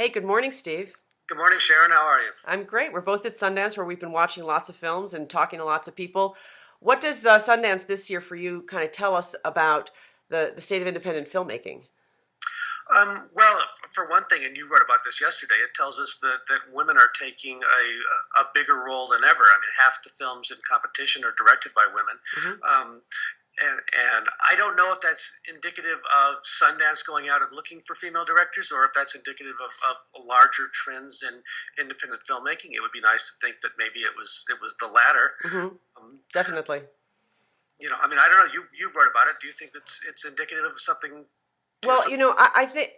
Hey, good morning, Steve. Good morning, Sharon. How are you? I'm great. We're both at Sundance where we've been watching lots of films and talking to lots of people. What does Sundance this year for you kind of tell us about the state of independent filmmaking? For one thing, and you wrote about this yesterday, it tells us that women are taking a bigger role than ever. I mean, half the films in competition are directed by women. Hmm. Um, and I don't know if that's indicative of Sundance going out and looking for female directors, or if that's indicative of larger trends in independent filmmaking. It would be nice to think that maybe it was the latter. Hmm. Um, Definitely. I mean, I don't know. You wrote about it. Do you think it's indicative of something? Well, Something? I think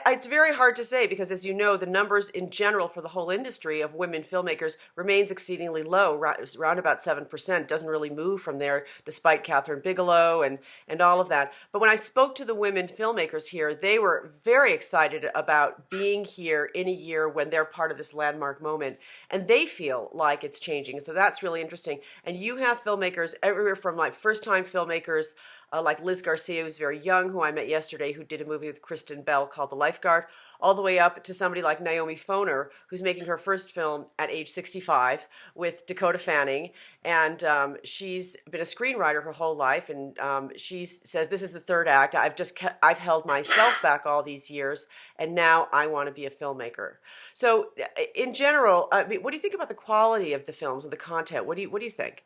it's very hard to say because, as you know, the numbers in general for the whole industry of women filmmakers remains exceedingly low, around about 7%. Doesn't really move from there, despite Catherine Bigelow and all of that. But when I spoke to the women filmmakers here, they were very excited about being here in a year when they're part of this landmark moment, and they feel like it's changing. So that's really interesting. And you have filmmakers everywhere from like first-time filmmakers like Liz Garcia, who's very young, who I met yesterday, who did a movie with Kristen Bell called The Lifeguard, all the way up to somebody like Naomi Foner, who's making her first film at age 65 with Dakota Fanning. And she's been a screenwriter her whole life, and she says, this is the third act. I've held myself back all these years, and now I want to be a filmmaker. So in general, I mean, what do you think about the quality of the films and the content? What do you think?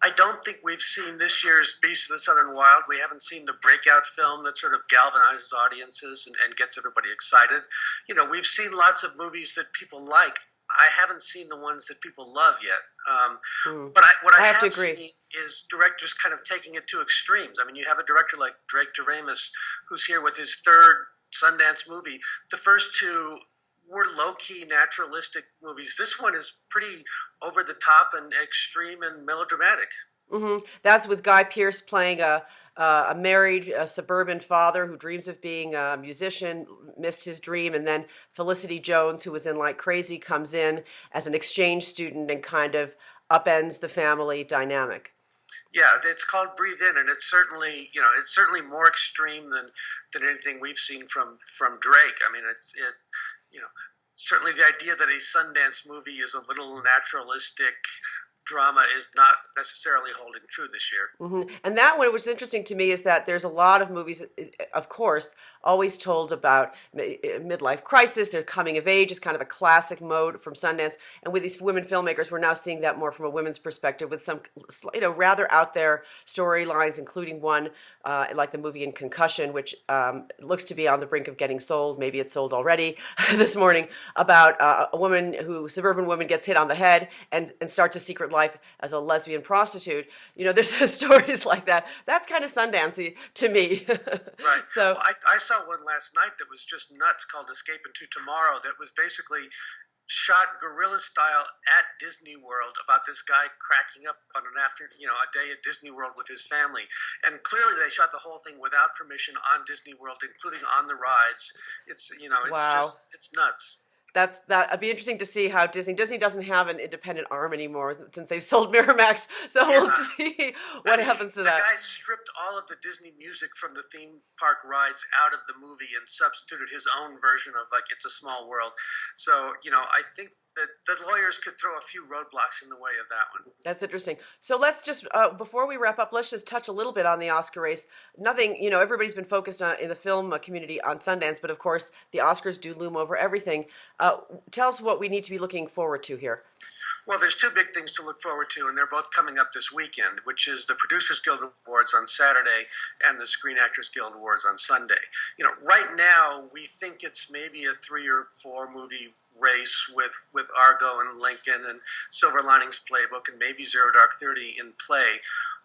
I don't think we've seen this year's Beast of the Southern Wild. We haven't seen the breakout film that sort of galvanizes audiences and gets everybody excited. We've seen lots of movies that people like. I haven't seen the ones that people love yet. But what I I have to have agree. seen is directors kind of taking it to extremes. I mean, you have a director like Drake Doremus, who's here with his third Sundance movie. The first two were low-key naturalistic movies. This one is pretty over the top and extreme and melodramatic. That's with Guy Pearce playing a married suburban father who dreams of being a musician, missed his dream, and then Felicity Jones, who was in Like Crazy, comes in as an exchange student and kind of upends the family dynamic. Yeah, it's called Breathe In, and it's certainly more extreme than anything we've seen from Drake. I mean, you know certainly the idea that a Sundance movie is a little naturalistic drama is not necessarily holding true this year. And that one, what's interesting to me is that there's a lot of movies, of course, always told about midlife crisis. Their coming of age is kind of a classic mode from Sundance. And with these women filmmakers, we're now seeing that more from a women's perspective with some, rather out there storylines, including one like the movie in Concussion, which looks to be on the brink of getting sold. Maybe it's sold already this morning, about suburban woman gets hit on the head and starts a secret life as a lesbian prostitute. There's stories like that. That's kind of Sundancey to me. Right. So, Well, I saw one last night that was just nuts called Escape into Tomorrow that was basically shot guerrilla style at Disney World about this guy cracking up on a day at Disney World with his family. And clearly they shot the whole thing without permission on Disney World, including on the rides. wow. It's nuts. It'd be interesting to see how Disney doesn't have an independent arm anymore since they've sold Miramax. So Yeah. we'll see what happens to The that. guy stripped all of the Disney music from the theme park rides out of the movie and substituted his own version of like It's a Small World. So, I think that the lawyers could throw a few roadblocks in the way of that one. That's interesting. So let's just, before we wrap up, let's just touch a little bit on the Oscar race. Nothing, everybody's been focused on in the film community on Sundance, but of course the Oscars do loom over everything. Tell us what we need to be looking forward to here. Well, there's two big things to look forward to, and they're both coming up this weekend, which is the Producers Guild Awards on Saturday and the Screen Actors Guild Awards on Sunday. Right now we think it's maybe a 3 or 4 movie race with Argo and Lincoln and Silver Linings Playbook and maybe Zero Dark 30 in play.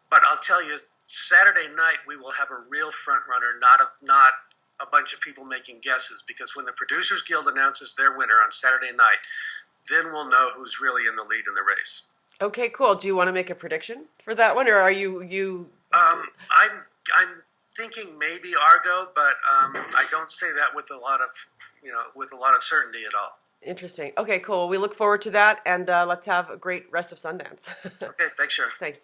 But I'll tell you, Saturday night we will have a real front runner, not a bunch of people making guesses, because when the Producers Guild announces their winner on Saturday night, then we'll know who's really in the lead in the race. Okay, cool. Do you want to make a prediction for that one, or are you? I'm thinking maybe Argo, but I don't say that with a lot of certainty at all. Interesting. Okay, cool. We look forward to that, and let's have a great rest of Sundance. Okay, thanks, Sharon. Thanks.